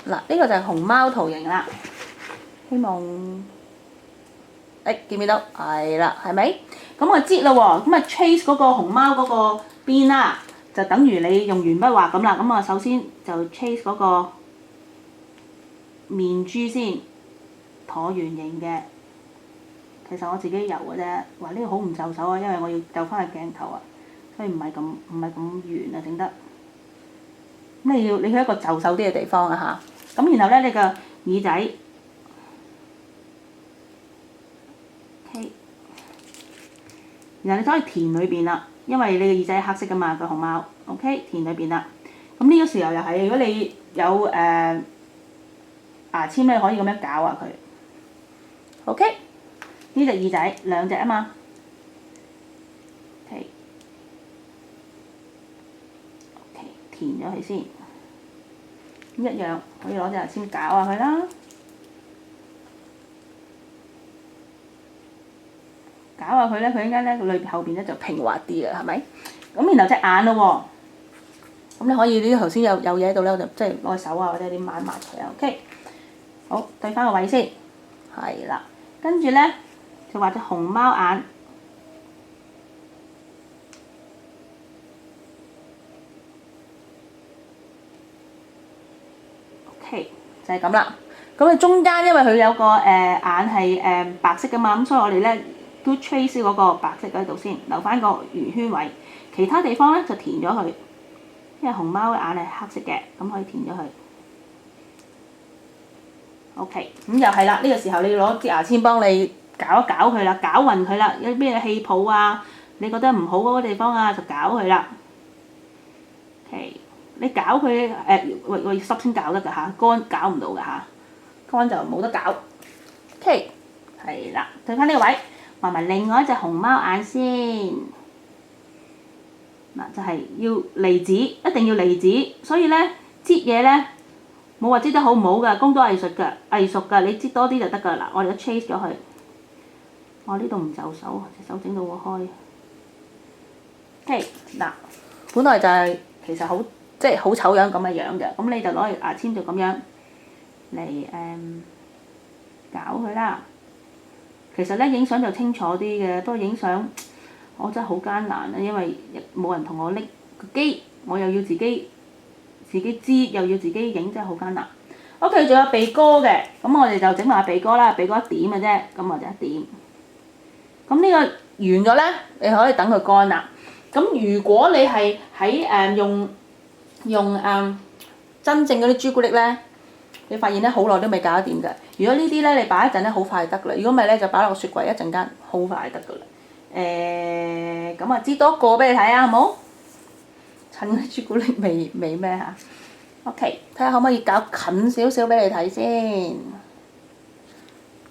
嗱，呢個就係熊貓圖形啦。希望見唔見到？係啦，係咪？咁我擠啦喎，咁啊 trace 嗰個熊貓嗰個邊啦，就等於你用鉛筆畫咁啦。咁我首先就 trace 嗰個面珠先，橢圓形嘅。其實我自己油嘅啫，話呢個好唔就手啊，因為我要就翻個鏡頭啊，所以唔係咁圓啊整得。咁你去一個就手啲嘅地方啊嚇。咁然後咧，你個耳仔 ，OK， 然後你就可以填裏邊啦，因為你個耳仔係黑色噶嘛，個熊貓 ，OK， 填裏邊啦。咁呢個時候又係，如果你有牙籤咧，可以咁樣搞下佢 ，OK。呢隻耳仔兩隻啊嘛 ，OK， 填咗佢先，一樣可以攞隻牙籤搞下佢啦，搞下佢咧，佢應該咧後邊咧就平滑啲嘅，係咪？咁然後隻眼咯喎，咁你可以呢頭先有嘢喺度咧，我就即係攞手啊或者點抹佢啊 ，OK， 好對翻個位先，係啦，跟住咧。就畫隻熊貓眼 ，OK 就係咁啦。咁佢中間因為佢有個眼係白色噶嘛，咁所以我哋咧都 trace 嗰個白色喺度先，留翻個圓圈位。其他地方咧就填咗佢，因為熊貓嘅眼係黑色嘅，咁可以填咗佢。OK， 咁又係啦，呢個時候你要攞支牙籤幫你。搞一搞佢啦，攪勻佢啦，有咩氣泡啊？你覺得唔好嗰個地方啊，就攪佢啦。OK， 你攪佢我要濕先攪得㗎嚇，乾攪唔到㗎嚇，乾就冇得攪。OK， 係啦，對翻呢個位，畫埋另外一隻熊貓眼先。嗱，就係要離子，一定要離子，所以咧擠嘢咧冇話擠得好唔好㗎，工多藝術㗎，你擠多啲就得㗎啦。我哋都 trace 咗佢。我呢度唔就手，隻手整到我開。OK， 嗱，本來就係其實好即係好醜樣咁嘅樣嘅，咁你就攞牙籤就咁樣嚟搞佢啦。其實咧影相就清楚啲嘅，不過影相我真係好艱難啊，因為冇人同我拎個機，我又要自己知，又要自己影，真係好艱難。OK， 仲有鼻哥嘅，咁我哋就整埋鼻哥啦，鼻哥一點嘅啫，咁我就一點。咁呢個完咗咧，你可以等佢乾啦。咁如果你係喺用真正嗰啲朱古力咧，你發現咧好耐都未搞得掂㗎。如果呢啲咧你擺一陣咧好快得㗎啦，如果唔係咧就擺落雪櫃一陣間好快得㗎啦。咁啊，擠多個俾你睇啊，好冇？趁啲朱古力未咩嚇 ？OK， 睇下可唔可以搞近少少俾你睇先，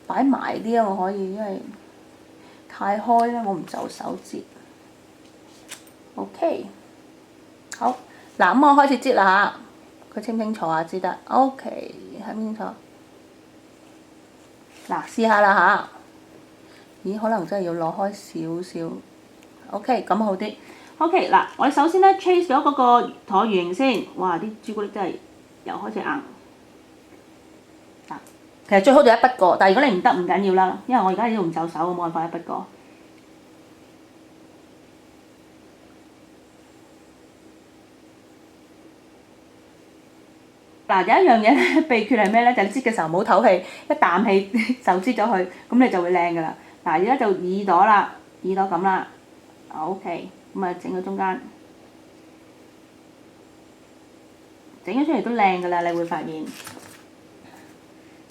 擺埋啲啊，我可以，因為太開咧，我唔就手擠。OK， 好，嗱咁我開始擠啦嚇，佢清唔清楚啊？擠得 OK， 係唔清楚？嗱，試下啦嚇。咦，可能真係要攞開少少。OK， 咁好啲。OK， 嗱，我首先咧 trace 咗嗰個橢圓形先。哇！啲朱古力真係又開始硬。嗱，其實最好就一筆過，但係如果你唔得唔緊要啦，因為我而家喺度唔就手，我冇辦法一筆過。嗱，有一樣嘢咧，秘訣係咩咧？就係擠嘅時候唔好唞氣，一啖氣就擠咗佢，咁你就會靚㗎啦。嗱，而家就耳朵啦，耳朵咁啦 ，OK， 咁啊整個中間，整咗出嚟都靚㗎啦，你會發現。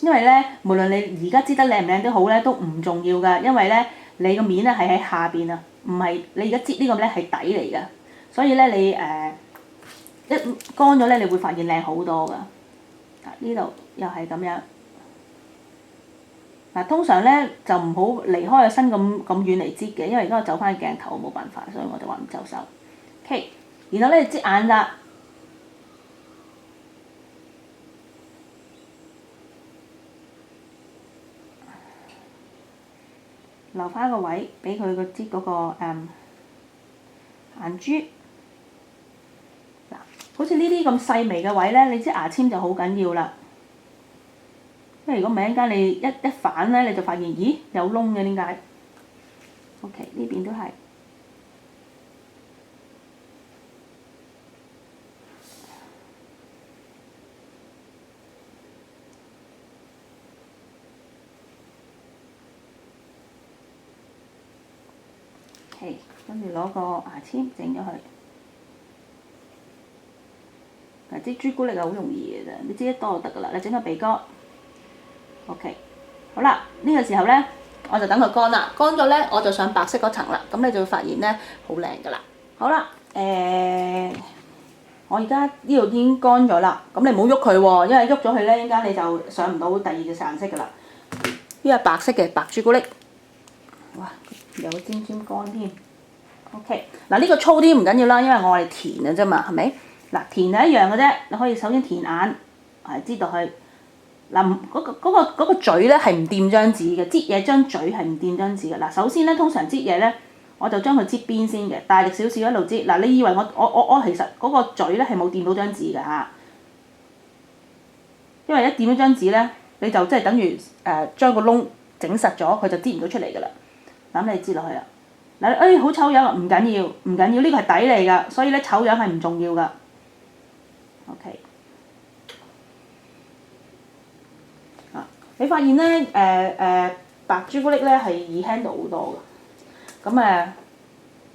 因為咧，無論你而家擠得靚唔靚都好咧，都唔重要㗎，因為咧你個面咧係喺下邊啊，唔係你而家擠呢個咧係底嚟㗎，所以咧你一乾咗咧，你會發現靚好多㗎。呢度又係咁樣。嗱，通常咧就唔好離開個身咁遠嚟擠嘅，因為而家我走翻鏡頭冇辦法，所以我就話唔就手。OK， 然後咧擠眼啦。留翻個位俾佢個擠嗰個眼珠。嗱，好似呢啲咁細微嘅位咧，你支牙籤就好緊要啦。因為如果唔係一陣間你一反咧，你就發現咦有窿嘅點解 ？OK 呢邊都係。OK， 跟住攞個牙籤整咗佢。嗱，啲朱古力係好容易嘅啫，你擠得多就得㗎啦。你整個鼻哥 ，OK， 好啦，呢個時候咧，我就等佢乾啦。乾咗咧，我就上白色嗰層啦。咁你就會發現咧，好靚㗎啦。好啦，我而家呢度已經乾咗啦。咁你唔好喐佢喎，因為喐咗佢咧，一陣間你就上唔到第二隻顏色㗎啦。呢個白色嘅白朱古力，哇，有尖尖乾添。OK， 嗱呢個粗啲唔緊要啦，因為我係填嘅啫嘛，係咪？嗱，填係一樣嘅啫，你可以首先填眼，係擠到去。嗱，嗰個嘴咧係唔掂張紙嘅，擠嘢張嘴係唔掂張紙嘅。嗱，首先咧通常擠嘢咧，我就將佢擠邊先嘅，大力少少一路擠。嗱，你以為我其實嗰個嘴咧係冇掂到張紙㗎嚇，因為一掂咗張紙咧，你就即係等於將個窿整實咗，佢就擠唔到出嚟㗎啦。咁你擠落去啦。嗱，好醜樣啊！唔緊要，唔緊要，呢個係底嚟㗎，所以咧醜樣係唔重要㗎。OK， 你發現咧白朱古力咧係易 handle 好多㗎。咁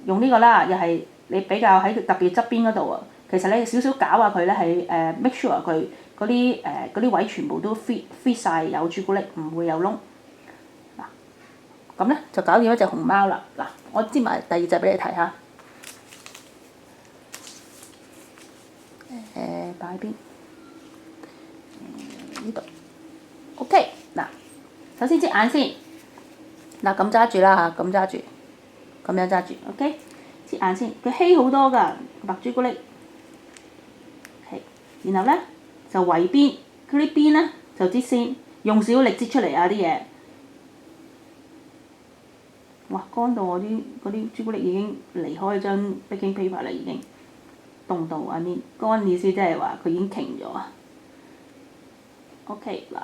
用呢個啦，又係你比較喺特別側邊嗰度啊。其實你少少搞下佢咧，係make sure 佢嗰啲位全部都 fit 曬有朱古力，唔會有窿。嗱，咁咧就搞掂一隻熊貓啦。嗱，我擠埋第二隻俾你睇下。擺喺邊？呢度。OK， 嗱，首先擠眼先。嗱，咁揸住啦嚇，咁揸住，咁樣揸住。OK， 擠眼先。佢稀好多㗎，白朱古力。OK， 然後咧就圍邊，佢啲邊咧就擠先，用少少力擠出嚟啊啲嘢。哇！乾到我嗰啲朱古力已經離開張 baking paper 啦，已經。凍到啊面乾意思即係話佢已經停咗啊。OK 嗱，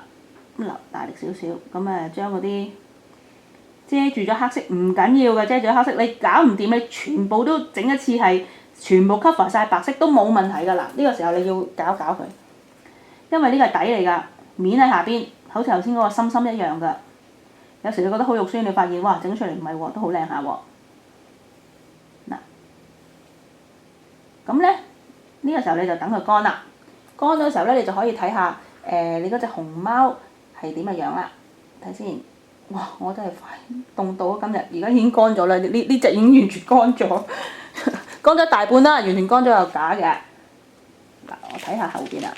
咁留大力少少，咁將嗰啲遮住咗黑色唔緊要嘅，遮住咗黑色你搞唔掂，你全部都整一次係全部 cover 曬白色都冇問題㗎啦。呢個時候你要搞搞佢，因為呢個係底嚟㗎，面喺下邊，好似頭先嗰個心心一樣㗎。有時你覺得好肉酸，你發現哇整出嚟唔係喎，都好靚下喎。嗱，咁咧呢個時候你就等佢乾啦。乾咗嘅時候咧，你就可以睇下你嗰隻熊貓係點嘅樣啦。睇先，哇！我真係快凍到今日，而家已經乾咗啦。呢隻已經完全乾咗，乾咗大半啦，完全乾咗又假嘅。嗱，我睇下後邊啦。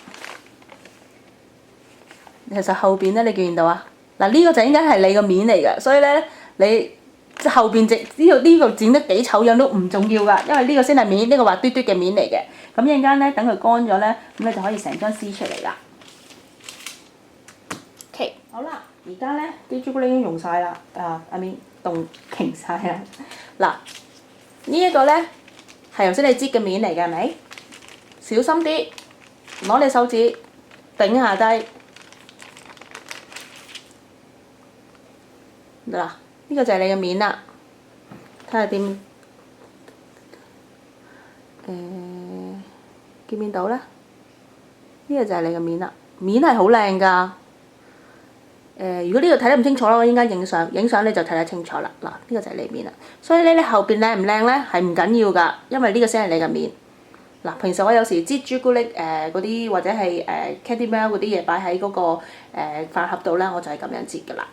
其實後邊咧，你見唔見到啊？嗱，呢個就應該係你個面嚟嘅，所以咧你即後邊呢個剪得幾醜樣都唔重要㗎，因為呢個先係面，呢個滑嘟嘟嘅面嚟嘅。咁一陣間咧，等佢乾咗咧，咁你就可以成張撕出嚟啦。OK， 好啦，而家咧啲朱古力已經溶晒啦，阿面凍凝晒啦。嗱，呢一個咧係頭先你擠嘅面嚟嘅，係咪？小心啲，攞你手指頂下低。嗱，呢個就係你嘅面啦，睇下點？見唔見到咧？呢個就係你嘅面啦，面係好靚㗎。如果呢個睇得唔清楚啦，我應該影相你就睇得清楚啦。嗱，呢個就係你面啦。所以咧，你後邊靚唔靚咧係唔緊要㗎，因為呢個先係你嘅面。嗱，平時我有時擠朱古力嗰啲或者係Candy Melt嗰啲嘢擺喺嗰個飯盒度咧，我就係咁樣擠㗎啦。